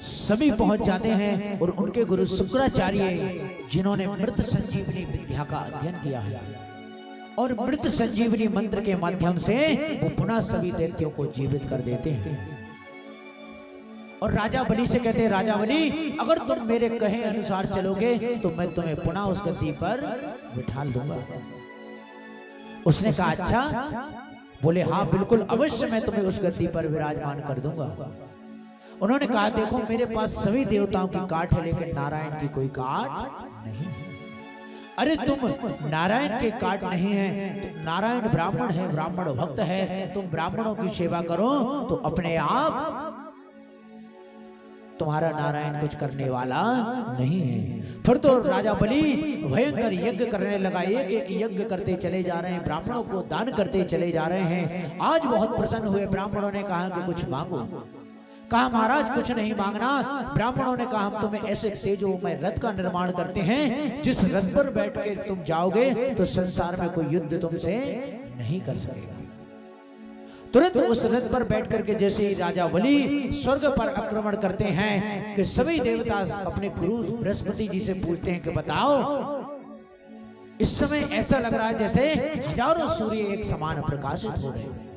सभी पहुंच जाते हैं और उनके गुरु शुक्राचार्य जिन्होंने मृत संजीवनी विद्या का अध्ययन किया है और मृत संजीवनी मंत्र के माध्यम से वो पुनः सभी दैत्यों को जीवित कर देते हैं। और राजा बलि से कहते हैं, राजा बलि अगर तुम मेरे कहे अनुसार चलोगे तो मैं तुम्हें पुनः उस गद्दी पर बिठा दूंगा। उसने कहा अच्छा। बोले हाँ बिल्कुल अवश्य मैं तुम्हें उस गद्दी पर विराजमान कर दूंगा। उन्होंने कहा देखो मेरे पास सभी देवताओं की काट है लेकिन नारायण की कोई काट नहीं है। अरे तुम नारायण के काट नहीं है, तो नारायण ब्राह्मण है, ब्राह्मण भक्त है, तुम ब्राह्मणों की सेवा करो तो अपने आप तुम्हारा नारायण कुछ करने वाला नहीं है। फिर तो राजा बलि भयंकर यज्ञ करने लगा, एक एक यज्ञ करते चले जा रहे हैं, ब्राह्मणों को दान करते चले जा रहे हैं। आज बहुत प्रसन्न हुए, ब्राह्मणों ने कहा कि कुछ मांगो। कहा महाराज कुछ नहीं मांगना। ब्राह्मणों ने कहा हम तुम्हें ऐसे तेजोमय रथ का निर्माण करते हैं जिस रथ पर बैठ के तुम जाओगे तो संसार में कोई युद्ध तुमसे नहीं कर सकेगा। तुरंत उस रथ पर बैठ करके जैसे ही राजा बलि स्वर्ग पर आक्रमण करते हैं कि सभी देवता अपने गुरु बृहस्पति जी से पूछते हैं कि बताओ इस समय ऐसा लग रहा है जैसे हजारों सूर्य एक समान प्रकाशित हो रहे हैं।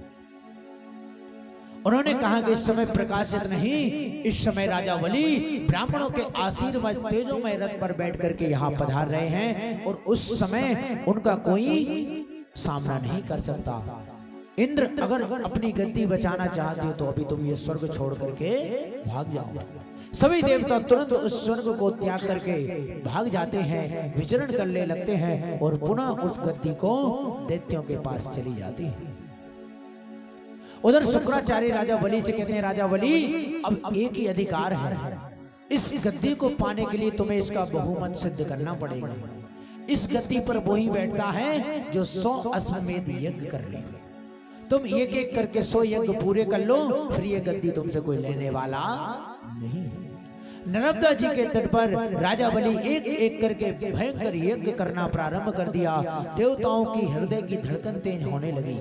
उन्होंने कहा कि इस समय प्रकाशित नहीं, इस समय राजा बलि ब्राह्मणों के आशीर्वाद तेजोमय रथ पर बैठ करके यहाँ पधार रहे हैं और उस समय उनका कोई सामना नहीं कर सकता। इंद्र अगर अपनी गद्दी बचाना चाहते हो तो अभी तुम ये स्वर्ग छोड़ करके भाग जाओ। सभी देवता तुरंत उस स्वर्ग को त्याग करके भाग जाते हैं, विचरण करने लगते हैं और पुनः उस गद्दी को दैत्यों के पास चली जाती है। उधर शुक्राचार्य राजा बलि से कहते हैं राजा बलि अब एक ही अधिकार है, इस गद्दी को पाने के लिए तुम्हें इसका बहुमत सिद्ध करना पड़ेगा। इस गद्दी पर वही बैठता है जो 100 अश्वमेध यज्ञ कर ले। तुम एक एक करके 100 यज्ञ पूरे कर लो, फिर ये गद्दी तुमसे कोई लेने वाला नहीं। नर्मदा जी के तट पर राजा बलि एक एक करके भयंकर यज्ञ करना प्रारंभ कर दिया। देवताओं की हृदय की धड़कन तेज होने लगी,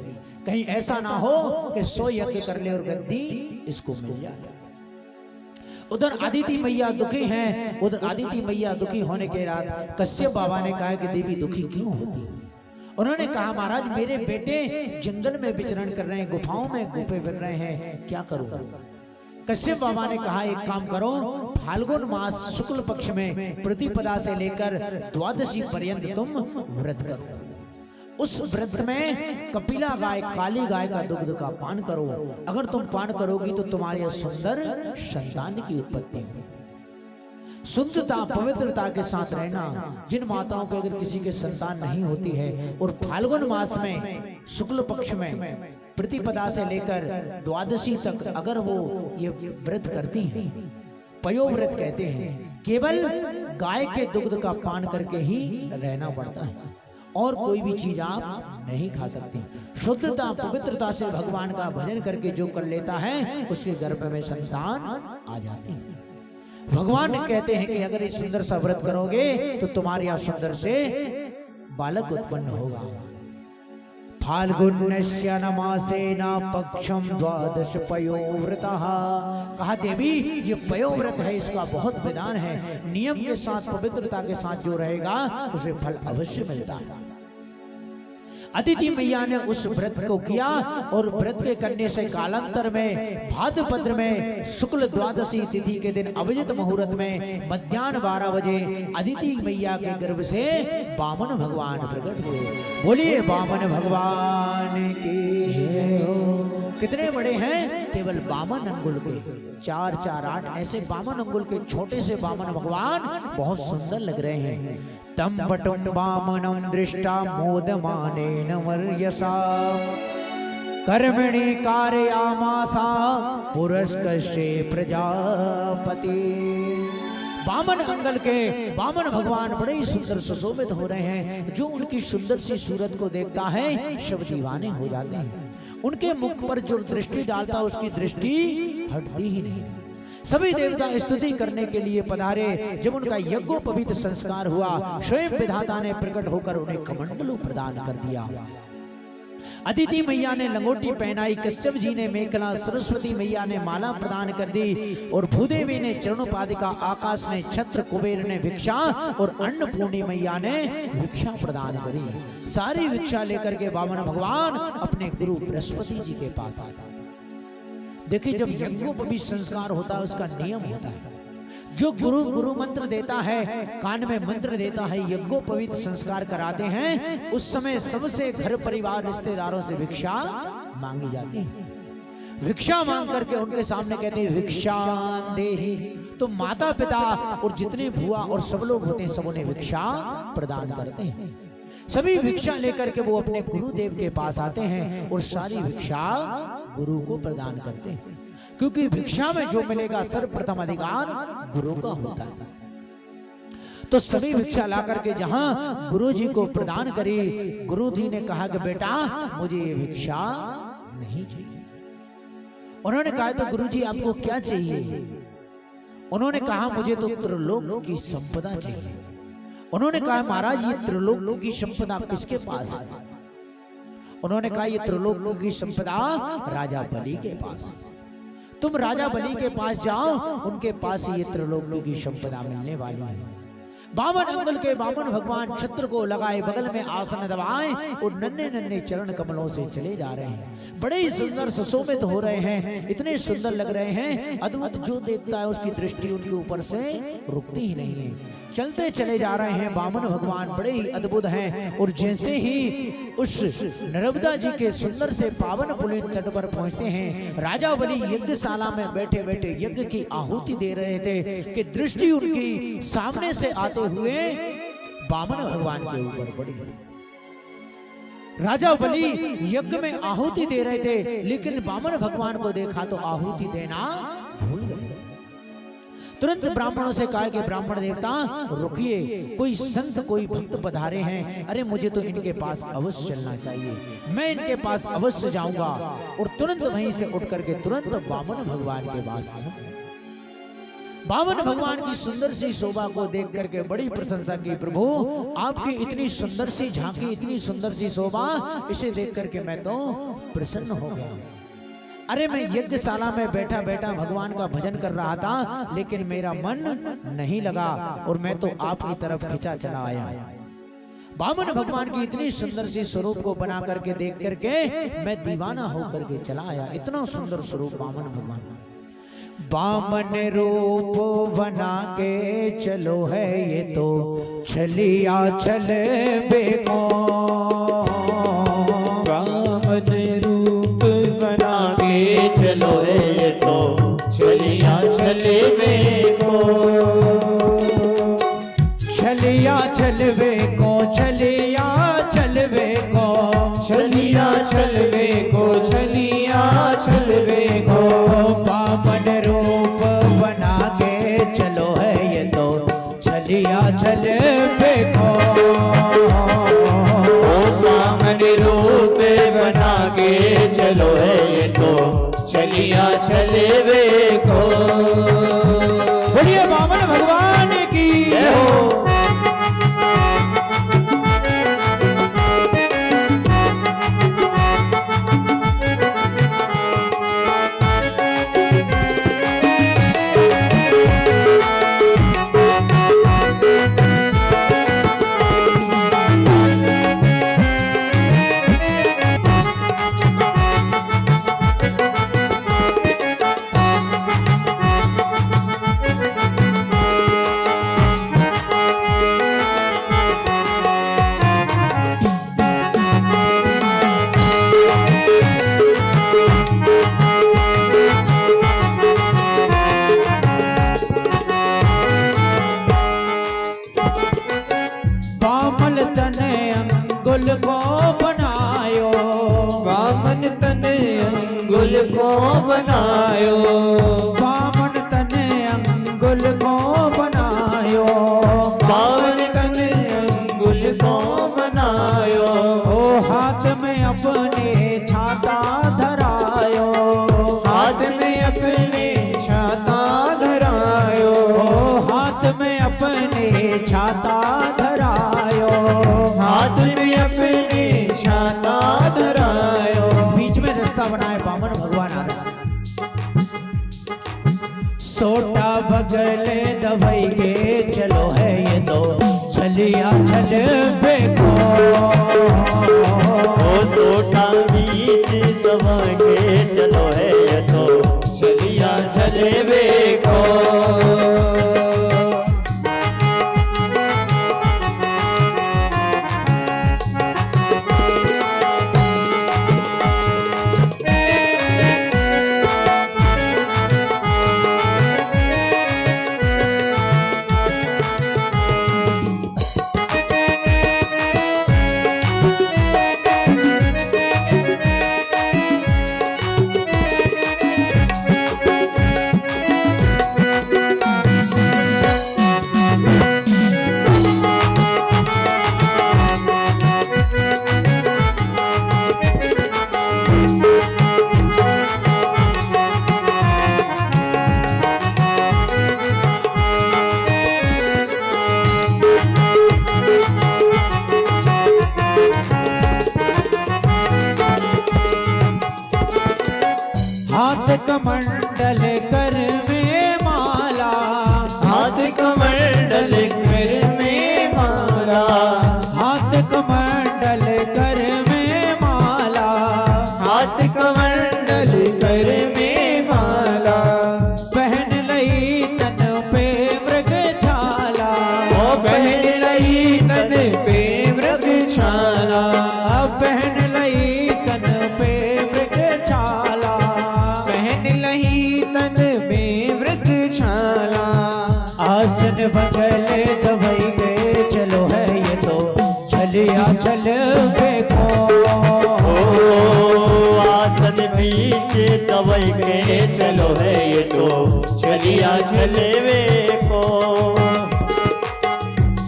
कहीं ऐसा ना हो कि 100 यज्ञ कर ले और गद्दी इसको मिल जाए। उधर आदिति मैया दुखी हैं। उधर आदिति मैया दुखी होने के बाद कश्यप बाबा ने कहा कि देवी दुखी क्यों होती है। उन्होंने कहा महाराज मेरे बेटे जंगल में विचरण कर रहे हैं, गुफाओं में गुफे फिर रहे हैं, क्या करूं। कश्यप बाबा ने कहा एक काम करो, फाल्गुन मास शुक्ल पक्ष में प्रतिपदा से लेकर द्वादशी पर्यंत तुम व्रत करो। उस व्रत में कपिला गाय, काली गाय का दुग्ध का पान करो। अगर तुम पान करोगी तो तुम्हारे सुंदर संतान की उत्पत्ति होगी। शुद्धता पवित्रता के साथ रहना। जिन माताओं के अगर किसी के संतान नहीं होती है और फाल्गुन मास में शुक्ल पक्ष में प्रतिपदा से लेकर द्वादशी तक अगर वो ये व्रत करती हैं, पयोव्रत कहते हैं, केवल गाय के दुग्ध का पान करके ही रहना पड़ता है और कोई भी चीज आप नहीं खा सकती। शुद्धता पवित्रता से भगवान का भजन करके जो कर लेता है उसके गर्भ में संतान आ जाती है। भगवान कहते हैं कि अगर इस सुंदर सा व्रत करोगे तो तुम्हारे यहाँ सुंदर से बालक उत्पन्न होगा। फाल्गुनस्य नमासेन पक्षम द्वादश पयोव्रतः। कहा देवी ये पयोव्रत है, इसका बहुत विधान है, नियम के साथ पवित्रता के साथ जो रहेगा उसे फल अवश्य मिलता है। अदिति मैया ने उस व्रत को किया और व्रत के करने से कालांतर में भाद्रपद में शुक्ल द्वादशी तिथि के दिन अभिजित मुहूर्त में मध्याह्न 12 बजे अदिति मैया के गर्भ से वामन भगवान प्रकट हुए। बोलिए वामन भगवान की जय हो। कितने बड़े हैं, केवल 52 अंगुल के, 4 4 8 ऐसे 52 अंगुल के छोटे से वामन भगवान बहुत सुंदर लग रहे हैं। तम पटुम वामनम दृष्टा मोदमानेन वर्यसा कर्मणि कारयामासा पुरस्कर्षे प्रजापति। वामन अंगल के वामन भगवान बड़े ही सुंदर सुशोभित हो रहे हैं। जो उनकी सुंदर सी सूरत को देखता है सब दीवाने हो जाते हैं। उनके मुख पर जो दृष्टि डालता है उसकी दृष्टि हटती ही नहीं। सभी देवता स्तुति करने के लिए पधारे। जब उनका यज्ञोपवीत संस्कार हुआ, स्वयं विधाता ने प्रकट होकर उन्हें कमंडलू प्रदान कर दिया। अदिति मैया ने लंगोटी पहनाई, कश्यप जी ने मेखला, सरस्वती मैया ने माला प्रदान कर दी और भूदेवी ने चरणोपादिका, आकाश ने छत्र, कुबेर ने भिक्षा और अन्नपूर्णी मैया ने भिक्षा प्रदान करी। सारी भिक्षा लेकर के वामन भगवान अपने गुरु बृहस्पति जी के पास आए। देखिए, जब यज्ञोपवीत संस्कार होता है उसका नियम होता है, जो गुरु मंत्र देता है, कान में मंत्र देता है, यज्ञोपवीत संस्कार कराते हैं, उस समय सबसे घर परिवार रिश्तेदारों से भिक्षा मांगी जाती है। भिक्षा मांग करके उनके सामने कहते हैं भिक्षा देहि। तो माता पिता और जितने भुआ और सब लोग होते हैं, सबों ने भिक्षा प्रदान करते हैं। सभी भिक्षा लेकर के वो अपने गुरुदेव के पास आते हैं और सारी भिक्षा गुरु को प्रदान करते हैं, क्योंकि भिक्षा में जो मिलेगा सर्वप्रथम अधिकार गुरु का होता है। तो सभी भिक्षा ला करके जहां गुरु जी को प्रदान करी, गुरु जी ने कहा कि बेटा मुझे ये भिक्षा नहीं चाहिए। उन्होंने कहा तो गुरु जी आपको क्या चाहिए? उन्होंने कहा मुझे तो त्रिलोक की संपदा चाहिए। उन्होंने कहा महाराज ये त्रिलोक की संपदा किसके पास है? उन्होंने कहा ये त्रिलोक की संपदा राजा बलि के पास। तुम राजा बलि के पास जाओ, उनके पास ये त्रिलोक की संपदा मिलने वाली है। बावन अंगल के बावन भगवान छत्र को लगाए, बगल में आसन दबाए और नन्हे नन्हे चरण कमलों से चले जा रहे हैं। बड़े ही सुंदर सुशोभित हो रहे हैं, इतने सुंदर लग रहे हैं, अद्भुत। जो देखता है उसकी दृष्टि उनके ऊपर से रुकती ही नहीं है। चलते चले जा रहे हैं बामन भगवान, बड़े ही अद्भुत हैं। और जैसे ही उस नर्मदा जी के सुंदर से पावन पुलिन तट पर पहुंचते हैं, राजा बलि यज्ञशाला में बैठे बैठे यज्ञ की आहुति दे रहे थे कि दृष्टि उनकी सामने से आते हुए बामन भगवान के ऊपर पड़ी। राजा बलि यज्ञ में आहुति दे रहे थे, लेकिन बामन भगवान को देखा तो आहुति देना भूल गए। तुरंत ब्राह्मणों से कहा कि ब्राह्मण देवता रुकिए, कोई संत कोई भक्त पधारे हैं, अरे मुझे तो इनके पास अवश्य चलना चाहिए, मैं इनके पास अवश्य जाऊंगा। और तुरंत वहीं से उठ करके तुरंत बामन भगवान के पास आया। बामन भगवान की सुंदर सी शोभा को देख करके बड़ी प्रशंसा की, प्रभु आपकी इतनी सुंदर सी झांकी, इतनी सुंदर सी शोभा, इसे देख करके मैं तो प्रसन्न हो गया। अरे मैं यज्ञशाला में बैठा बैठा भगवान का भजन कर रहा था, लेकिन मेरा मन नहीं लगा और मैं तो आपकी तरफ खिंचा चला आया। बामन भगवान की इतनी सुंदर सी स्वरूप को बना करके देख करके मैं दीवाना होकर के चला आया। इतना सुंदर स्वरूप बामन भगवान का। बामन रूप बना के चलो है ये तो छलिया छल बेको। बामन रूप बना के चलो है तो छलिया छले बेको। छलिया छलवे को, छलिया छलवे को, छलिया छलवे को, छलिया छलवे को। बामन रूप बना के चलो है ये तो छलिया छलवे को। बामन रूप बना के चलो है ये तो छलिया छलवे को। बोलिए बामन भगवान की जय हो। सोटा बगले दवाई के चलो है ये तो छलिया छलवे को। सोटा बीच दबा के चलो है ये तो छलिया छलवे को। हाथ कमंडल कर में माला, हाथ कमंडल कर में माला, हाथ कमंडल कर में माला, हाथ कमंडल कर में माला। पहन लई तन पे मृग छाला, ओ पहन लई तन पे मृग छाला, पहन लई तन पे मृग छाला, पहन लही तन में मृग छाला। आसन बगले दवाई गए चलो है ये तो छलिया छलवे को। आसन बीच दवाई के चलो है ये तो छलिया छलवे को।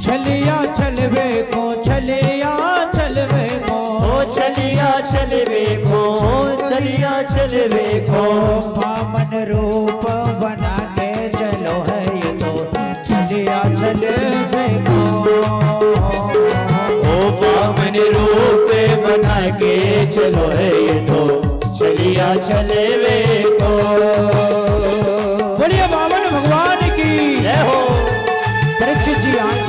छलिया छलवे को, छलिया छलवे को, ओ छलिया छलवे को, छलिया छलवे को। बामन रूप बना के चलो है ये तो छलिया छलवे को। ओ बामन रूप बना के चलो है ये तो छलिया छलवे को। बोलिए बामन भगवान की जय हो। परीक्षित जी आए।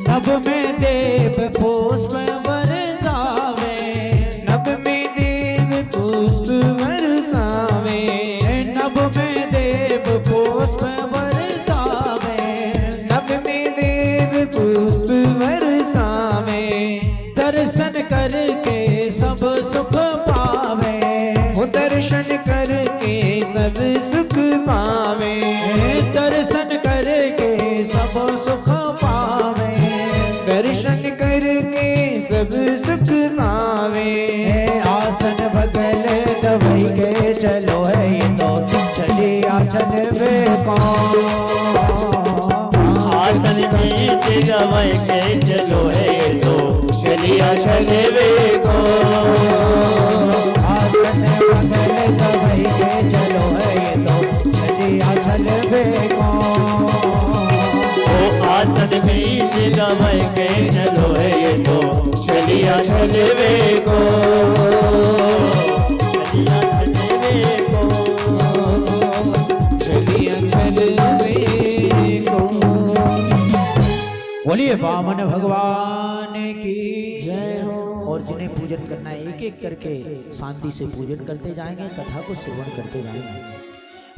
नभ में देव पुष्प बरसावे, नभ में देव पुष्प बरसावे, नभ में देव पुष्प बरसावे, नभ में देव पुष्प बरसावे। दर्शन करके सब सुख पावे, वो दर्शन करके सब सुख पावे, दर्शन करके सब सुख पावे, दर्शन करके सब सुख पावे। आसन बगले दवाई के चलो है ये तो छलिया छलवे को। आसन बीच दवाई के चलो है ये तो छलिया छलवे को। आसन बगले दवाई के चलो है ये तो छलिया छलवे को। ओ आसन बीच दवाई के चलो है ये तो छलिया छलवे को। छलिया छलवे को, छलिया छलवे को। बोलिए बामन भगवान की जय हो। और जिन्हें पूजन करना है एक एक करके शांति से पूजन करते जाएंगे, कथा को श्रवण करते जाएंगे।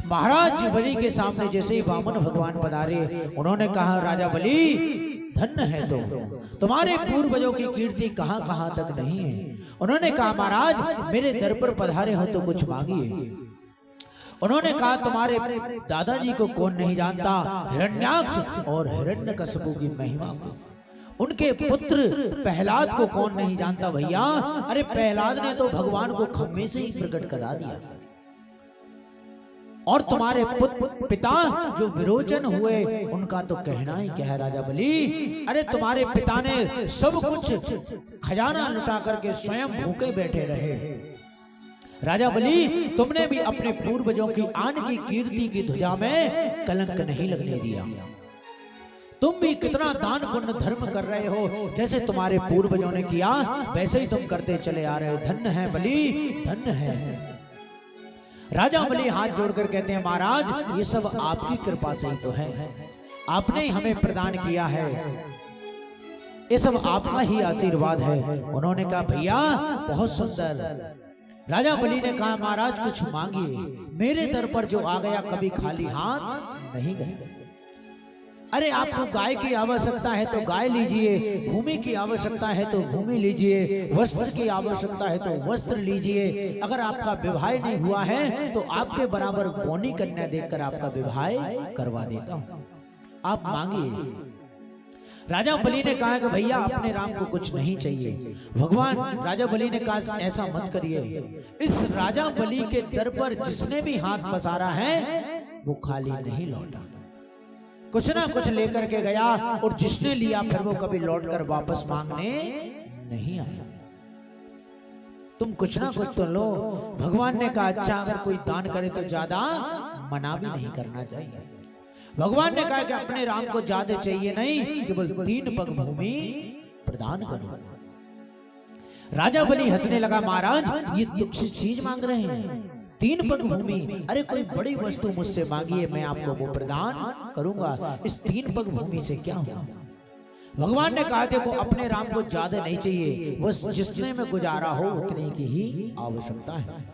महाराज बलि के सामने जैसे ही वामन भगवान पधारे, उन्होंने कहा राजा बलि धन्य है तुम्हारे पूर्वजों की कीर्ति कहां कहां तक नहीं है। उन्होंने कहा महाराज मेरे दर पर पधारे हो तो कुछ मांगिए। उन्होंने कहा तुम्हारे दादाजी को कौन नहीं जानता, हिरण्याक्ष और हिरण्यकशिपु की महिमा को। उनके पुत्र प्रहलाद को कौन नहीं जानता भैया। अरे प्रहलाद ने तो भगवान को खम्मे से ही प्रकट करा दिया। और तुम्हारे पिता जो विरोचन हुए उनका तो कहना ही क्या है राजा बलि। अरे तुम्हारे पिता ने सब कुछ खजाना लुटा करके स्वयं भूखे बैठे रहे। राजा बलि तुमने भी अपने पूर्वजों की आन की कीर्ति की ध्वजा में कलंक नहीं लगने दिया। तुम भी कितना दान पुण्य धर्म कर रहे हो, जैसे तुम्हारे पूर्वजों ने किया वैसे ही तुम करते चले आ रहे हो। धन्य है बलि, धन्य है। राजा बलि हाथ जोड़कर कहते हैं महाराज ये सब आपकी कृपा से ही तो है, आपने ही हमें प्रदान किया है, ये सब आपका ही आशीर्वाद है। उन्होंने कहा भैया बहुत सुंदर। राजा बलि ने कहा महाराज कुछ मांगिए, मेरे दर पर जो आ गया कभी खाली हाथ नहीं गया। अरे आपको गाय की आवश्यकता है तो गाय लीजिए, भूमि की आवश्यकता है तो भूमि लीजिए, वस्त्र की आवश्यकता है तो वस्त्र लीजिए। अगर आपका विवाह नहीं हुआ है तो आपके बराबर बोनी कन्या देखकर आपका विवाह करवा देता हूं, आप मांगिए। राजा बलि ने कहा कि भैया अपने राम को कुछ नहीं चाहिए। भगवान राजा बलि ने कहा ऐसा मत करिए, इस राजा बलि के दर पर जिसने भी हाथ पसारा है वो खाली नहीं लौटा, कुछ ना कुछ लेकर के गया, और जिसने लिया फिर वो कभी लौटकर वापस मांगने नहीं आया। तुम कुछ ना कुछ तो लो। भगवान ने कहा अच्छा अगर कोई दान करे तो ज्यादा मना भी नहीं करना चाहिए। भगवान ने कहा कि अपने राम को ज्यादा चाहिए नहीं, केवल 3 पग भूमि प्रदान करो। राजा बलि हंसने लगा महाराज ये तुच्छ चीज मांग रहे हैं, 3 पग भूमि। अरे कोई बड़ी वस्तु मुझसे मांगिए मैं आपको वो प्रदान करूंगा, इस 3 पग भूमि से क्या हुआ। भगवान ने कहा देखो अपने राम को ज्यादा नहीं चाहिए, बस जितने में गुजारा हो उतने की ही आवश्यकता है।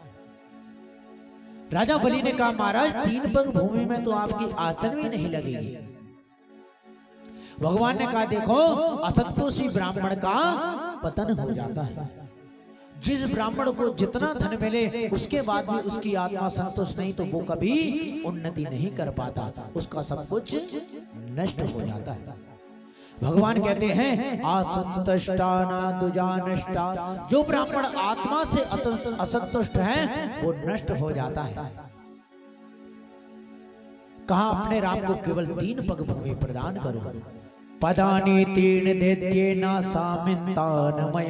राजा बलि ने कहा महाराज 3 पग भूमि में तो आपकी आसन भी नहीं लगेगी। भगवान ने कहा देखो असंतोषी ब्राह्मण का पतन हो जाता है। जिस ब्राह्मण को जितना धन मिले उसके बाद भी उसकी आत्मा संतुष्ट नहीं तो वो कभी उन्नति नहीं कर पाता, उसका सब कुछ नष्ट हो जाता है। भगवान कहते हैं असंतुष्टा न दुजानष्टा, जो ब्राह्मण आत्मा से असंतुष्ट है वो नष्ट हो जाता है। कहा अपने राम को केवल 3 पग भूमि प्रदान करो। पदानी 3 दैत्येन सामिन्तानमयमपा।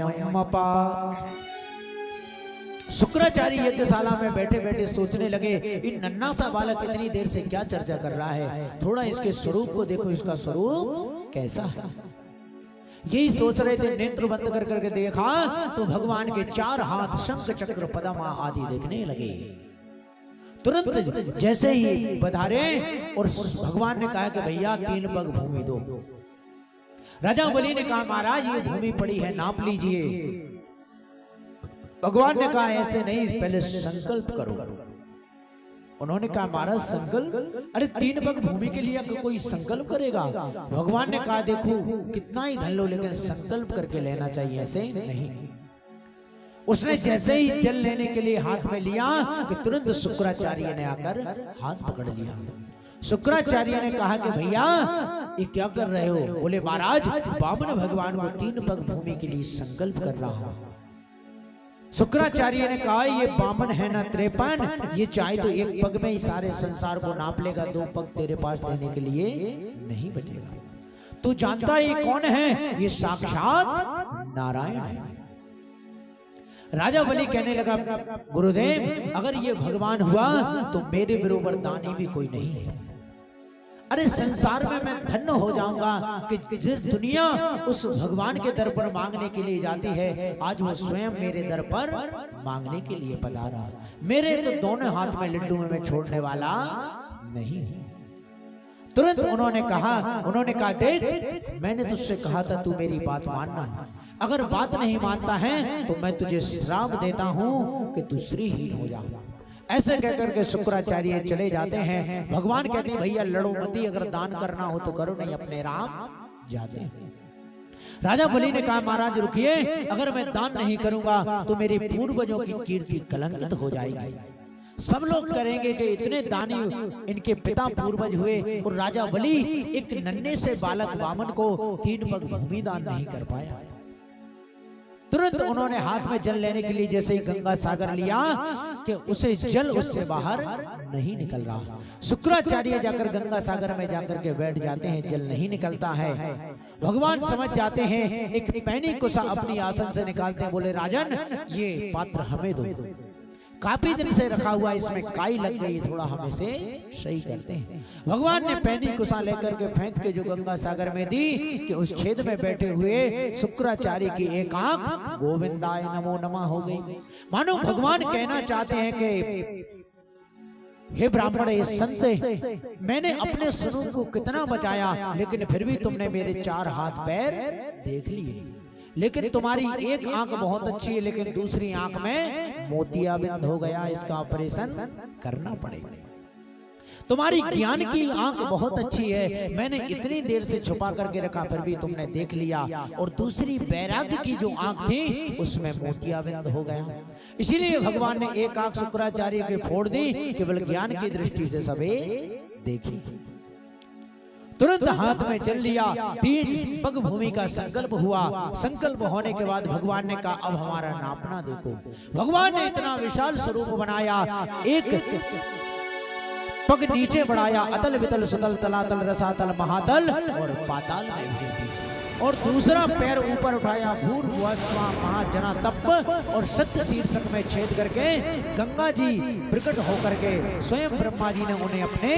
शुक्राचार्य यज्ञशाला में बैठे बैठे सोचने लगे इन नन्हा सा बालक इतनी देर से क्या चर्चा कर रहा है, थोड़ा इसके स्वरूप को देखो, इसका स्वरूप कैसा है। यही सोच रहे थे, नेत्र बंद कर करके देखा तो भगवान के 4 हाथ शंख चक्र पदमा आदि देखने लगे। तुरंत जैसे ही पधारे और भगवान ने कहा कि भैया 3 पग भूमि दो। राजा बलि ने कहा महाराज ये भूमि पड़ी है नाप लीजिए। भगवान ने कहा ऐसे नहीं, पहले संकल्प करो। उन्होंने कहा महाराज संकल्प, अरे 3 पग भूमि के लिए कोई संकल्प करेगा। भगवान ने कहा देखो कितना ही धन लो लेकिन संकल्प करके लेना चाहिए, ऐसे नहीं। उसने जैसे ही जल लेने के लिए हाथ में लिया कि तुरंत शुक्राचार्य ने आकर हाथ पकड़ लिया। शुक्राचार्य ने कहा कि भैया ये क्या कर रहे हो। बोले महाराज वामन भगवान को 3 पग भूमि के लिए संकल्प कर रहा हूं। शुक्राचार्य ने कहा ये बामन है ना 53, ये चाहे तो 1 पग में ही सारे संसार को नाप लेगा, 2 पग तेरे पास देने के लिए नहीं बचेगा। तू जानता है ये कौन है, ये साक्षात नारायण है। राजा बलि कहने लगा गुरुदेव अगर ये भगवान हुआ तो मेरे बरोबर दानी भी कोई नहीं है। अरे संसार में मैं धन्य हो जाऊंगा कि जिस दुनिया उस भगवान के दर पर मांगने के लिए जाती है, आज वो स्वयं मेरे दर पर मांगने के लिए पधारा। मेरे तो दोनों हाथ में लड्डू में मैं छोड़ने वाला नहीं। तुरंत उन्होंने कहा देख मैंने तुझसे कहा था तू मेरी बात मानना, अगर बात नहीं मानता है तो मैं तुझे श्राप देता हूं कि तू श्रीहीन हो जा। ऐसे कहकर के शुक्राचार्य चले जाते हैं। भगवान कहते हैं भैया लड़ो मती, अगर दान करना हो तो करो, नहीं अपने राम जाते हैं। राजा बलि ने कहा महाराज रुकिए, अगर मैं दान नहीं करूंगा तो मेरे पूर्वजों की कीर्ति कलंकित हो जाएगी। सब लोग करेंगे कि इतने दानी इनके पिता पूर्वज हुए और राजा बलि एक नन्हे से बालक वामन को 3 पग भूमि दान नहीं कर पाया। तुरंत उन्होंने हाथ में जल लेने के लिए जैसे ही गंगा सागर लिया कि उसे जल उससे बाहर नहीं निकल रहा। शुक्राचार्य जाकर गंगा सागर में जाकर के बैठ जाते हैं, जल नहीं निकलता है। भगवान समझ जाते हैं, एक पैनी कुसा अपनी आसन से निकालते हैं, बोले राजन ये पात्र हमें दो, काफी दिन से रखा हुआ इसमें काई लग गई, थोड़ा हम इसे सही करते हैं। भगवान ने पैनी कुसा लेकर के फेंक के जो गंगा सागर में दी कि उस छेद में बैठे हुए शुक्राचार्य की एक आंख गोविंदाय नमो नमः हो गई। मानो भगवान कहना चाहते हैं कि हे ब्राह्मण, हे संत, मैंने अपने स्वरूप को कितना बचाया, लेकिन फिर भी तुमने मेरे 4 हाथ पैर देख लिए, लेकिन तुम्हारी एक आंख बहुत अच्छी है, लेकिन दूसरी आंख में मोतियाबिंद हो गया, इसका ऑपरेशन करना पड़ेगा। तुम्हारी ज्ञान की आंख बहुत अच्छी है, मैंने इतनी देर से छुपा करके रखा, फिर भी तुमने देख लिया, और दूसरी वैराग्य की जो आंख थी उसमें मोतियाबिंद हो गया। इसीलिए भगवान ने एक आंख शुक्राचार्य की फोड़ दी, केवल ज्ञान की दृष्टि से सभी देखी। तुरंत हाथ में जल लिया, 3 पग भूमि का संकल्प हुआ। संकल्प होने के बाद भगवान ने कहा अब हमारा नापना देखो। भगवान ने इतना विशाल स्वरूप बनाया, एक पग नीचे बढ़ाया, अतल वितल सुतल तलातल रसातल महातल और पाताल में भेज दिया, और दूसरा पैर ऊपर उठाया, भूर्भुवः स्वः महाजना तप, और सत्य शीर्षक में छेद करके गंगा जी प्रकट होकर के स्वयं ब्रह्मा जी ने उन्हें अपने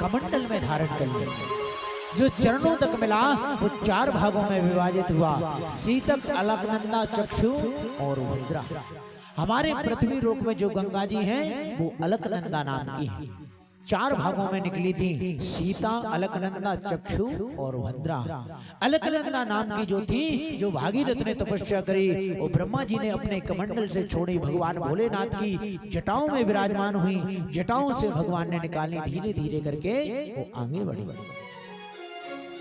कमंडल में धारण कर लिया। जो चरणों तक मिला वो 4 भागों में विभाजित हुआ, शीतक, अलकनंदा, चक्षु और वज्रा। हमारे पृथ्वी लोक में जो गंगा जी हैं वो अलकनंदा नाम की हैं, 4 भागों में निकली थी, सीता, अलकनंदा, चक्षु और भद्रा। अलकनंदा नाम की जो थी, जो भागीरथ ने तपस्या करी, वो ब्रह्मा जी ने अपने कमंडल से छोड़ी, भगवान भोलेनाथ की जटाओं में विराजमान हुई, जटाओं से भगवान ने निकाली, धीरे धीरे करके वो आगे बढ़ी।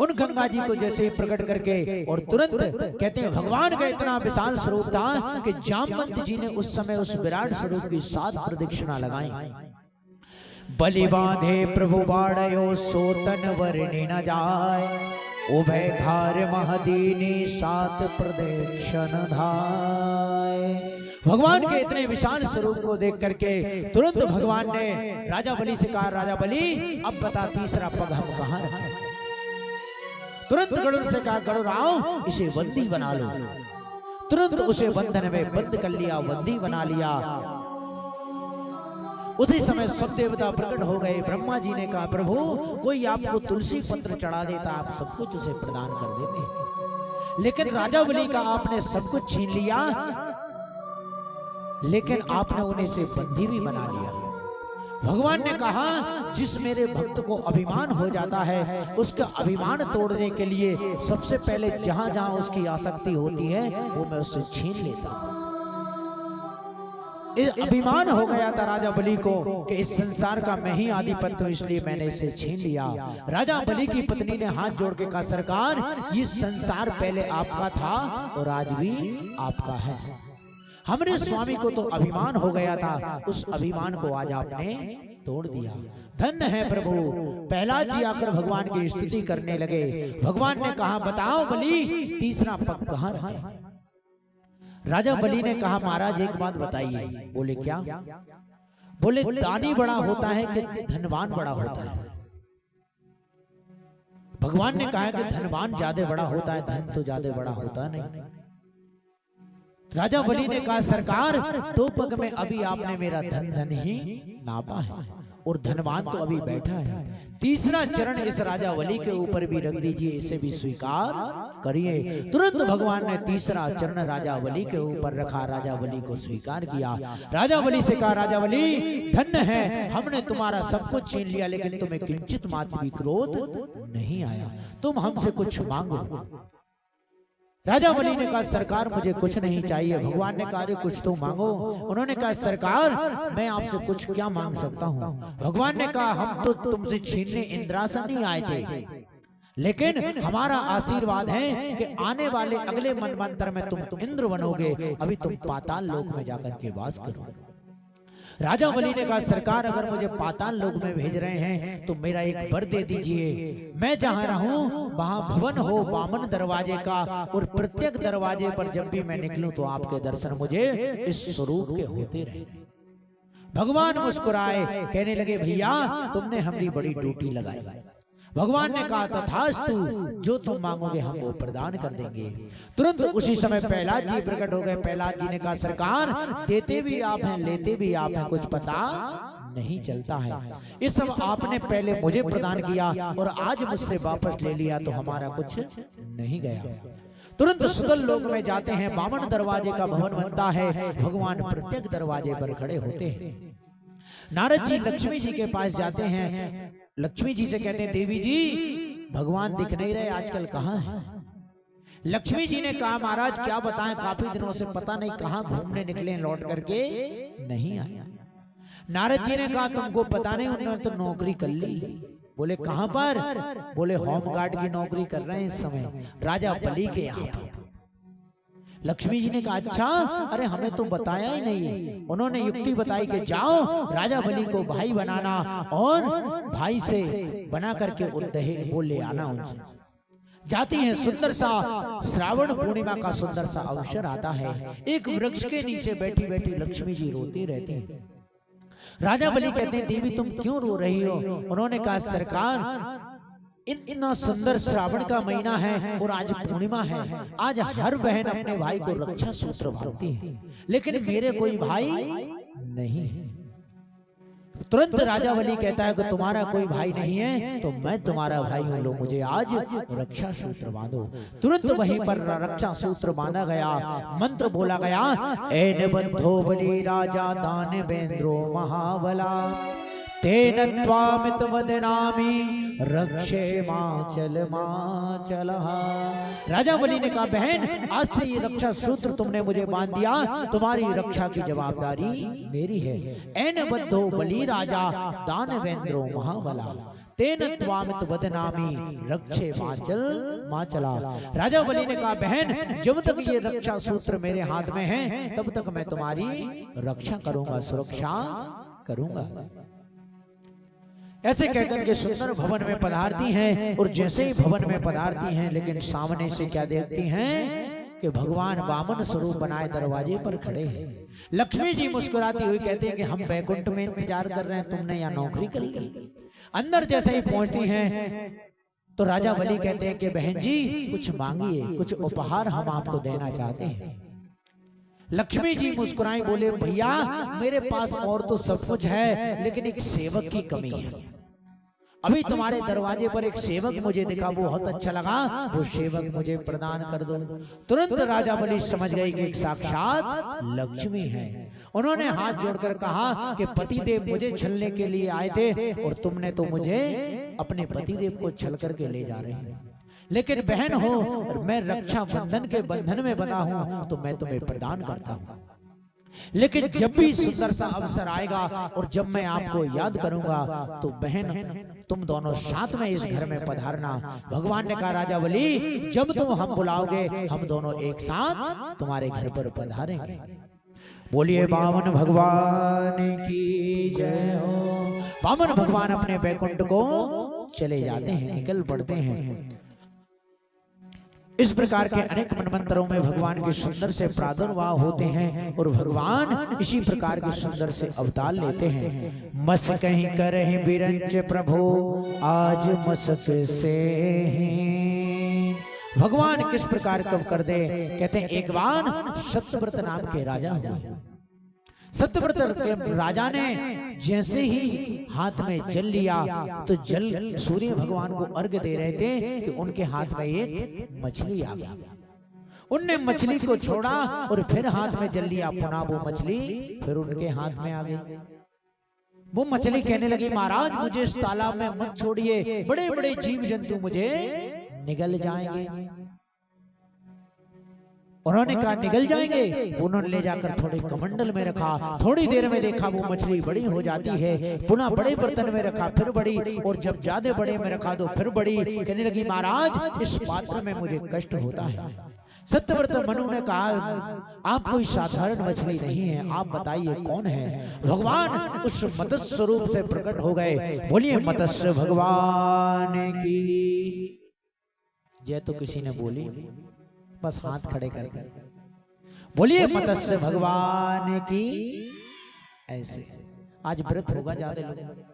उन गंगा जी को जैसे ही प्रकट करके, और तुरंत कहते हैं भगवान का इतना विशाल स्वरूप था कि जामवंत जी ने उस समय उस विराट स्वरूप की 7 प्रदक्षिणा लगाई। बलि बांधे प्रभु बाड़यो सोतन वरने न जाय, उभय घार महदीनी 7 प्रदक्षिण धाय। भगवान के इतने विशाल स्वरूप को देख करके तुरंत भगवान ने राजा बलि से कहा, राजा बलि अब बता तीसरा पग हम कहाँ रखें। तुरंत गरुड़ से कहा, गरुड़ आओ इसे बंदी बना लो। तुरंत उसे बंधन में बंद कर लिया, बंदी बना लिया। उसी समय सब देवता प्रकट हो गए। ब्रह्मा जी ने कहा, प्रभु कोई आपको तुलसी पत्र चढ़ा देता, आप सब कुछ उसे प्रदान कर देते, लेकिन राजा बलि का आपने सब कुछ छीन लिया, लेकिन आपने उन्हें से बंदी भी बना लिया। भगवान ने कहा, जिस मेरे भक्त को अभिमान हो जाता है, उसका अभिमान तोड़ने के लिए सबसे पहले जहां जहां उसकी आसक्ति होती है वो मैं उससे छीन लेता हूं। अभिमान हो गया था राजा बलि को कि इस संसार का मैं ही आधिपत्य हूं, इसलिए मैंने इसे छीन लिया। राजा बलि की पत्नी ने हाथ जोड़ के कहा, सरकार ये संसार पहले आपका था और आज भी आपका है। हमरे स्वामी को तो अभिमान हो गया था, उस अभिमान को आज आपने तोड़ दिया। धन्य है प्रभु। प्रहलाद जी आकर भगवान की स्तुति करने लगे। भगवान ने कहा, बताओ बलि तीसरा पग कहाँ रखे। राजा बलि ने कहा, महाराज एक बात बताइए। बोले क्या? बोले दानी बड़ा होता है कि धनवान बड़ा होता है? भगवान ने कहा कि धनवान ज्यादा बड़ा होता है, धन तो ज्यादा बड़ा होता नहीं। राजा बलि ने कहा, सरकार 2 पग में अभी आपने मेरा धन ही नापा है और धनवान तो अभी बैठा है। तीसरा चरण इस राजा बलि के ऊपर भी रख दीजिए, इसे भी स्वीकार करिए। तुरंत भगवान ने तीसरा चरण राजा बलि के ऊपर रखा, राजा बलि को स्वीकार किया। राजा बलि से कहा, राजा बलि धन्य है, हमने तुम्हारा सब कुछ छीन लिया, लेकिन तुम्हें किंचित मात्र भी क्रोध नहीं आया, तुम हमसे कुछ मांगो। राजा बलि ने कहा, सरकार मुझे कुछ नहीं चाहिए। भगवान ने कहा, कुछ तो मांगो। उन्होंने कहा, सरकार मैं आपसे कुछ क्या मांग सकता हूँ। भगवान ने कहा, हम तो तुमसे छीनने इंद्रासन नहीं आए थे, लेकिन हमारा आशीर्वाद है कि आने वाले अगले मनवंतर में तुम इंद्र बनोगे, अभी तुम पाताल लोक में जाकर के वास करो। राजा बलि ने कहा सरकार अगर मुझे पाताल लोक में भेज रहे हैं तो मेरा एक वर दे दीजिए। मैं जहां रहूं वहां भवन हो बामन दरवाजे का, और प्रत्येक दरवाजे पर जब भी मैं निकलूं तो आपके दर्शन मुझे इस स्वरूप के होते रहे। भगवान मुस्कुराए, कहने लगे भैया तुमने हमारी बड़ी ड्यूटी लगाई। भगवान ने कहा तथास्तु, जो तुम मांगोगे हम वो प्रदान कर देंगे। तुरंत उसी समय प्रहलाद जी प्रकट हो गए। प्रहलाद जी ने कहा सरकार देते भी आप हैं लेते भी आप हैं, कुछ पता नहीं चलता है। इस सब आपने पहले मुझे प्रदान किया और आज मुझसे वापस ले लिया तो हमारा कुछ नहीं गया। तुरंत सुतल लोक में जाते हैं, बामन दरवाजे का भवन बनता है। भगवान प्रत्येक दरवाजे पर खड़े होते हैं। नारद जी लक्ष्मी जी के पास जाते हैं। लक्ष्मी जी से कहते हैं देवी जी भगवान दिख नहीं रहे आजकल, कहाँ है? लक्ष्मी जी ने कहा महाराज क्या बताएं, काफी दिनों से पता नहीं कहाँ घूमने निकले, लौट करके नहीं आए। नारद जी ने कहा तुमको पता नहीं उन्होंने तो नौकरी कर ली। बोले कहां पर? बोले होम गार्ड की नौकरी कर रहे हैं इस समय राजा बलि के यहाँ पर। लक्ष्मी जी ने कहा अच्छा, अरे हमें तो बताया ही नहीं। उन्होंने युक्ति बताई कि जाओ राजा बलि को भाई बनाना और भाई से बना करके वो ले आना उनसे। जाती हैं, सुंदर सा श्रावण पूर्णिमा का सुंदर सा अवसर आता है। एक वृक्ष के नीचे बैठी बैठी लक्ष्मी जी रोती रहती हैं। राजा बलि कहते हैं देवी तुम क्यों रो रही हो? उन्होंने कहा सरकार इतना सुंदर श्रावण का महीना है और आज पूर्णिमा है। आज हर बहन अपने भाई को रक्षा सूत्र बांधती है, लेकिन मेरे कोई भाई नहीं है। तुरंत राजा बलि कहता है कि तुम्हारा कोई भाई नहीं है तो मैं तुम्हारा भाई हूं, लो मुझे आज रक्षा सूत्र बांधो। तुरंत वहीं पर रक्षा सूत्र बांधा गया, मंत्र बोला गया एन बंधो बलि राजा दानवेंद्रो महाबला तेन त्वामित वदनामि रक्षे माचल। राजा बलि ने कहा बहन आज से ये रक्षा सूत्र तुमने मुझे बांध दिया, तुम्हारी रक्षा की जवाबदारी मेरी है। एन बद्धो बलि राजा दानवेंद्रो महाबला तेन त्वामित वदनामि रक्षे माचला। राजा बलि ने कहा बहन जब तक ये रक्षा सूत्र मेरे हाथ में है तब तक मैं तुम्हारी रक्षा करूंगा, सुरक्षा करूंगा। ऐसे कहकर के सुंदर भवन में पधारती हैं और जैसे ही भवन में पधारती हैं लेकिन सामने से क्या देखती हैं कि भगवान वामन स्वरूप बनाए दरवाजे पर खड़े हैं। लक्ष्मी जी मुस्कुराती हुई कहती हैं कि हम बैकुंठ में इंतजार कर रहे हैं, तुमने यहाँ नौकरी कर ली। अंदर जैसे ही पहुंचती हैं तो राजा बलि कहते हैं कि बहन जी कुछ मांगिए, कुछ उपहार हम आपको देना चाहते हैं। लक्ष्मी जी मुस्कुराई, बोले भैया मेरे पास और तो सब कुछ है लेकिन एक सेवक की कमी है। अभी तुम्हारे दरवाजे पर एक सेवक मुझे दिखा, वो बहुत अच्छा लगा, वो सेवक मुझे प्रदान कर दो। तुरंत राजा बलि समझ गई कि एक साक्षात लक्ष्मी है। उन्होंने हाथ जोड़कर कहा कि पतिदेव मुझे छलने के लिए आए थे और तुमने तो मुझे अपने पतिदेव को छल करके ले जा रहे हैं, लेकिन बहन हो और मैं रक्षा बंधन के बंधन में बंधा हूं तो मैं तुम्हें प्रदान करता हूं। लेकिन जब भी सुंदर सा अवसर आएगा और जब मैं आपको याद करूंगा तो बहन तुम दोनों साथ में इस घर में पधारना। भगवान ने कहा राजा बलि जब तुम हम बुलाओगे हम दोनों एक साथ तुम्हारे घर पर पधारेंगे। बोलिए वामन भगवान की जय हो। वामन भगवान अपने बैकुंठ को चले जाते हैं, निकल पड़ते हैं। इस प्रकार के अनेक मनमंत्रों में भगवान के सुंदर से प्रादुर्भाव होते हैं और भगवान इसी प्रकार के सुंदर से अवतार लेते हैं। मस कहीं करहि बिरंच प्रभु आज मसक से भगवान किस प्रकार कब कर दे। कहते हैं एक बार सत्यव्रत नाम के राजा हुए। सत्यव्रत के राजा ने जैसे ही हाथ में जल लिया तो जल सूर्य भगवान को अर्घ दे रहे थे कि उनके हाथ में एक मछली आ गई। उनने मछली को छोड़ा और फिर हाथ में जल लिया, पुनः वो मछली फिर उनके हाथ में आ गई। वो मछली कहने लगी महाराज मुझे इस तालाब में मत छोड़िए, बड़े बड़े जीव जंतु मुझे निगल जाएंगे। उन्होंने कहा निगल जाएंगे। उन्होंने ले जाकर थोड़े कमंडल में रखा, थोड़ी देर में देखा वो मछली बड़ी हो जाती है, पुनः बड़े बर्तन में रखा फिर बड़ी, और जब ज्यादा बड़े में रखा तो फिर बड़ी। कहने लगी महाराज इस पात्र में मुझे कष्ट होता है। सत्यव्रत मनु ने कहा, आप कोई साधारण मछली नहीं है, आप बताइए कौन है। भगवान उस मत्स्य स्वरूप से प्रकट हो गए। बोलिए मत्स्य भगवान की जय। तो किसी ने बोली, बस हाथ खड़े करके बोलिए मत्स्य भगवान की। ऐसे आज व्रत होगा ज्यादा लोग,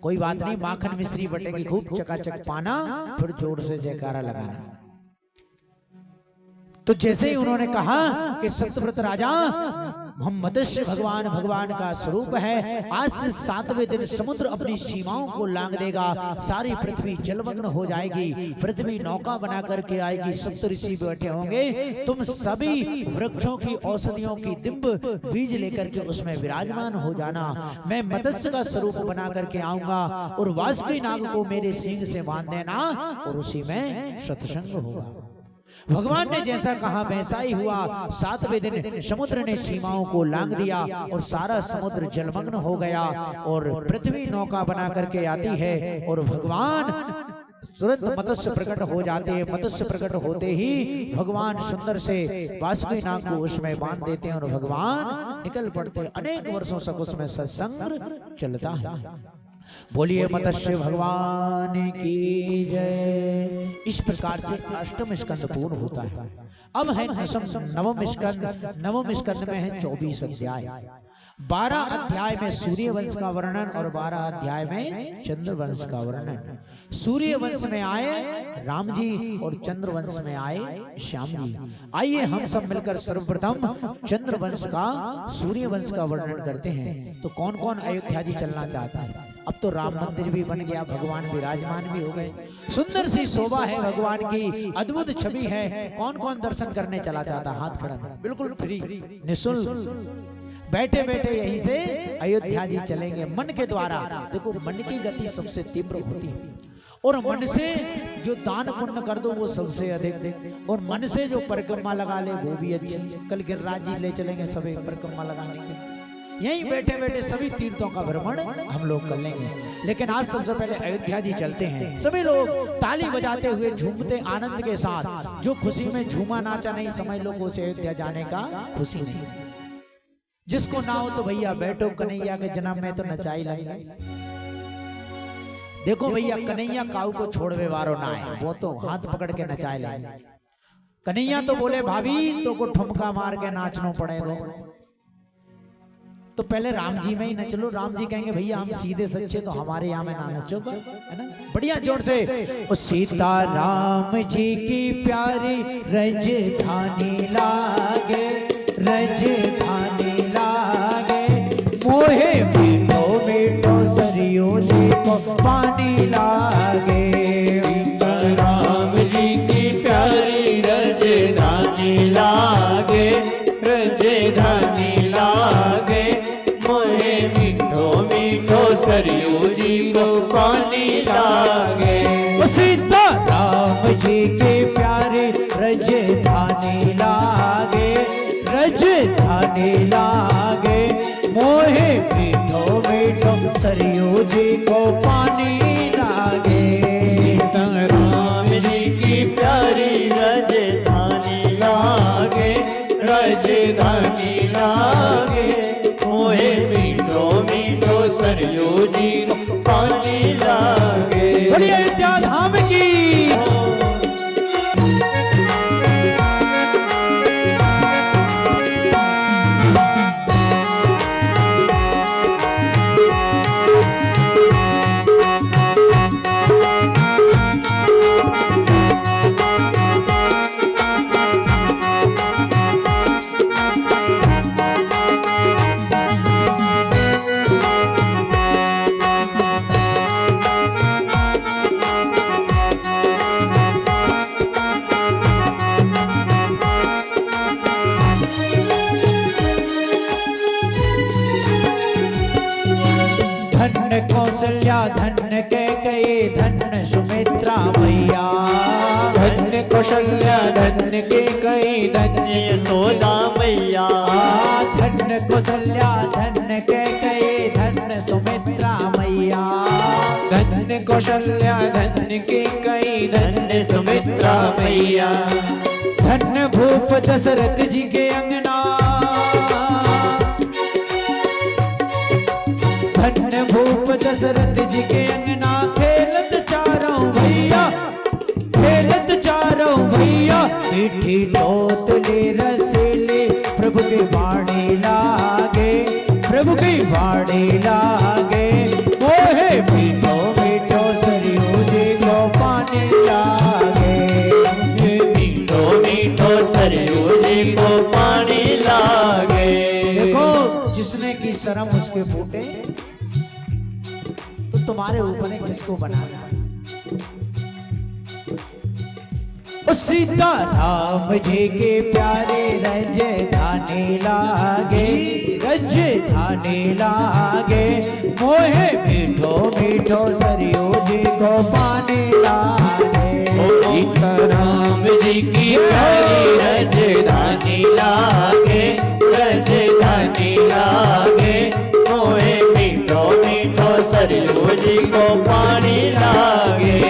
कोई बात नहीं, माखन मिश्री बटेगी खूब, चकाचक पाना, फिर जोर से जयकारा लगाना। तो जैसे ही उन्होंने कहा कि सत्यव्रत राजा, हम मत्स्य भगवान भगवान का स्वरूप है, आज से 7वें दिन समुद्र अपनी सीमाओं को लांग देगा, सारी पृथ्वी जलमग्न हो जाएगी, पृथ्वी नौका बना करके आएगी, सप्त ऋषि बैठे होंगे, तुम सभी वृक्षों की औषधियों की दिंब बीज लेकर के उसमें विराजमान हो जाना। मैं मत्स्य का स्वरूप बना करके आऊंगा और वासुकी नाग को मेरे सींग से बांध देना और उसी में सत्संग होगा। भगवान ने जैसा कहा वैसा ही हुआ। 7वें दिन समुद्र ने सीमाओं को लांग दिया और सारा समुद्र जलमग्न हो गया और पृथ्वी नौका बना करके आती है और भगवान तुरंत मत्स्य प्रकट हो जाते हैं। मत्स्य प्रकट होते ही भगवान सुंदर से वासुकी नाग को उसमें बांध देते हैं और भगवान निकल पड़ते हैं। अनेक वर्षों तक उसमें सत्संग चलता है। बोलिए मत्स्य भगवान की जय। इस प्रकार से अष्टम स्कंद पूर्ण होता है। अब है नवम स्कंद। नवम स्कंद में है 24 अध्याय। 12 अध्याय में सूर्य वंश का वर्णन और 12 अध्याय में चंद्र वंश का वर्णन। सूर्य वंश में आए राम जी और चंद्र वंश में आए श्याम जी। आइए हम सब मिलकर सर्वप्रथम चंद्र वंश का सूर्य वंश का वर्णन करते हैं। तो कौन कौन अयोध्या जी चलना चाहता है? अब तो राम मंदिर भी बन गया, भगवान विराजमान भी हो गए, सुंदर सी शोभा है भगवान की, अद्भुत छवि है। कौन कौन दर्शन करने चला चाहता? हाथ खड़ा है, बिल्कुल फ्री निःशुल्क, बैठे बैठे यहीं से अयोध्या जी चलेंगे मन के द्वारा। देखो मन की गति सबसे तीव्र होती है और मन से जो दान पुण्य कर दो वो सबसे अधिक, और मन से जो परिक्रमा लगा ले वो भी अच्छी। कल गिरिराज जी ले चलेंगे सभी परिक्रमा लगाने के। यहीं बैठे बैठे सभी तीर्थों का भ्रमण हम लोग कर लेंगे। लेकिन आज सबसे पहले अयोध्या जी चलते हैं। सभी लोग ताली बजाते हुए झूमते आनंद के साथ। जो खुशी में झूमा नाचा नहीं, समझ लो को से अयोध्या जाने का खुशी नहीं। जिसको ना हो तो भैया बैठो, कन्हैया के जन्म में तो नचाई लगेगा। देखो भैया कन्हैया काऊ को छोड़वे वारो ना है, वो तो हाथ पकड़ के नचाए ले। कन्हैया तो बोले भाभी तो को ठुमका मार के नाचना पड़ेगा। तो पहले राम जी में ही नच लो। राम जी कहेंगे भैया हम सीधे सच्चे, तो हमारे यहाँ में ना नचोगा, है ना? बढ़िया जोर से। ओ सीता राम जी की प्यारी रजधानी लागे, रजधानी लागे, मोहे मीठो मीठो सरियो जी को पानी लागे। सीता राम जी की प्यारी रजधानी लागे, रजधानी लागे, मोहे मीठो मीठो सरयू जी को पानी लागे। सीता राम जी की प्यारी रजधानी लागे, रजधानी लागे, मोहे मीठो मीठो सरयू जी को पानी लागे। सीता राम जी की प्यारी रजधानी लागे, रजधानी लागे, मोहे मीठो मीठो सरयू जी को पानी लागे। बढ़िया अयोध्या धाम की। धन्य कौशल्या धन्य कैकेयी धन्य सुमित्रा मैया। धन्य कौशल्या धन्य कैकेयी धन्य यशोदा मैया। धन्य कौशल्या धन्य कैकेयी धन्य सुमित्रा मैया। धन्य कौशल्या धन्य की कई धन्य सुमित्रा मैया। धन्य भूप दशरथ जी के अंगना, धन्य भूप दशरथ जी के अंगना, खेलत चारों भैया, खेलत चारों भैया, मीठी तोतले रसीले प्रभु के बाणी लागे, प्रभु की बाणी लागे। मोहे मीठो मीठो सरयू जी को पानी लागे, मीठो मीठो सरयू जी को पानी लागे। देखो जिसने की शर्म उसके फूटे, तो तुम्हारे ऊपर ने किसको बनाया? सीता राम जी के प्यारे रजधानी लागे, रजधानी लागे। मोहे मीठो मीठो सरयू जी को पानी लागे, सीता राम जी की प्यारी रजधानी लागे, रजधानी लागे। मोहे मीठो मीठो सरयू जी को पानी लागे।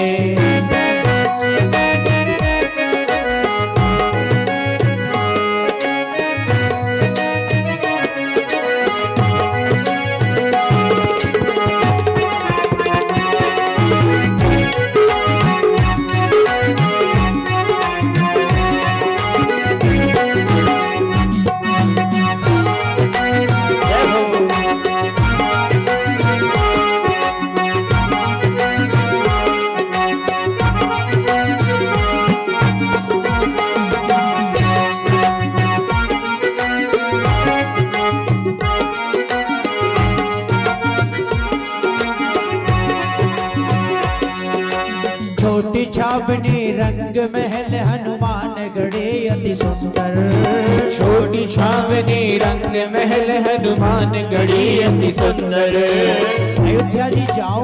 छोटी छावनी रंग महल हनुमान गढ़े अति सुंदर, छोटी छावनी रंग महल हनुमान गढ़ी अति सुंदर। अयोध्या जी जाओ,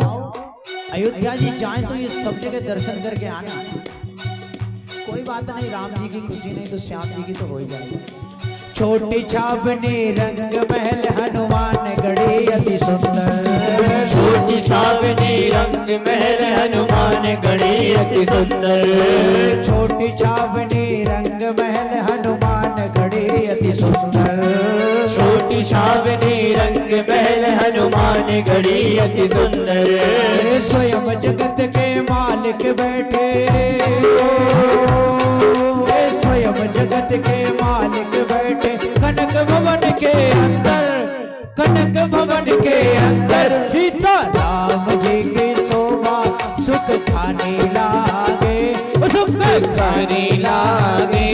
अयोध्या जी जाएं तो ये सब जगह दर्शन करके आना। कोई बात नहीं, राम जी की खुशी नहीं तो श्याम जी की तो हो ही जाएगी। छोटी छावनी रंग महल हनुमान गढ़ी अति सुंदर, छोटी छावनी रंग महल हनुमान गढ़ी अति सुंदर। छोटी छावनी रंग महल हनुमान गढ़ी अति सुंदर, छोटी छावनी रंग महल हनुमान गढ़ी अति सुंदर। स्वयं जगत के मालिक बैठे, स्वयं जगत के मालिक बैठे, कनक भवन के अंदर, कनक भवन के अंदर। सीता राम जी की शोभा सुख खाने लागे, सुख खाने लागे।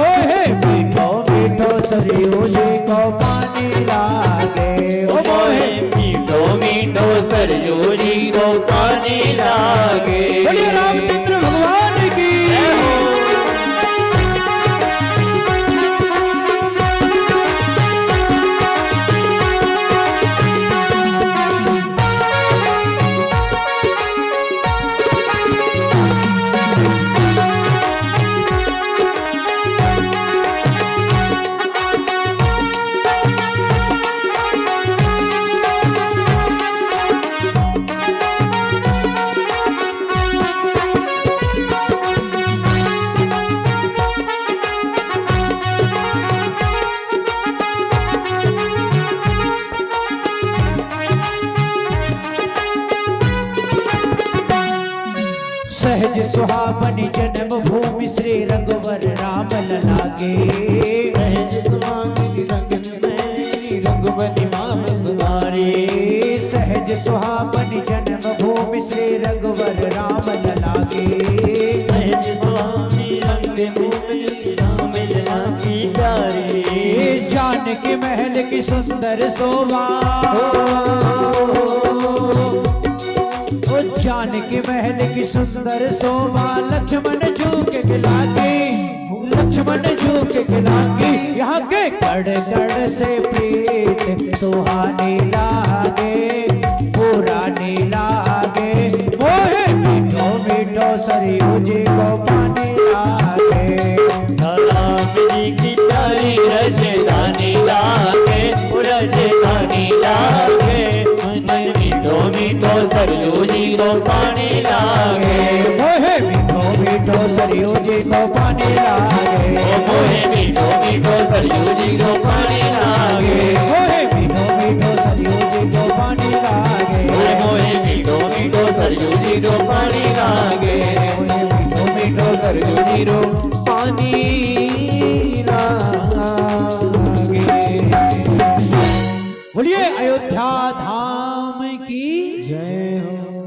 ओहे मीठो मीठो सरयू जी को पानी लागे, ओ मोहे मीठो मीठो सरयू जी को पानी लागे। बोलिए रामचंद्र भगवान की। सहज सुहावनी जन्म भूमि श्री रघुवर राम लागे, सहज सुहावनी रघुपति माम सुधारे। सहज सुहावनी जन्म भूमि श्री रघुवर राम लागे, सहज सुहावनी रंगभूमि राम लला की प्यारी। जानकी महल की सुंदर शोभा, जानकी महल की सुंदर शोभा, लक्ष्मण झूक के लागे, लक्ष्मण झूक के लागे। यहाँ के कड़ कड़ से प्रीत सुहानी लागे, पुरानी लागे। मोहे मीठो मीठो सरयू जी को पानी लागे, राम जी की प्यारी रजधानी लागे, रजधानी लागे। मीठो मीठो सरयू जी को को पानी लागे मोहे मीठो मीठो सरयू जी को पानी लागे मोहे मीठो मीठो सरयू जी को पानी लागे मोहे मीठो मीठो सरयू जी को पानी लागे मोहे मीठो मीठो सरयू जी को पानी लागे मोहे मीठो मीठो सरयू जी को पानी लागे। बोलिए अयोध्या धाम की जय हो।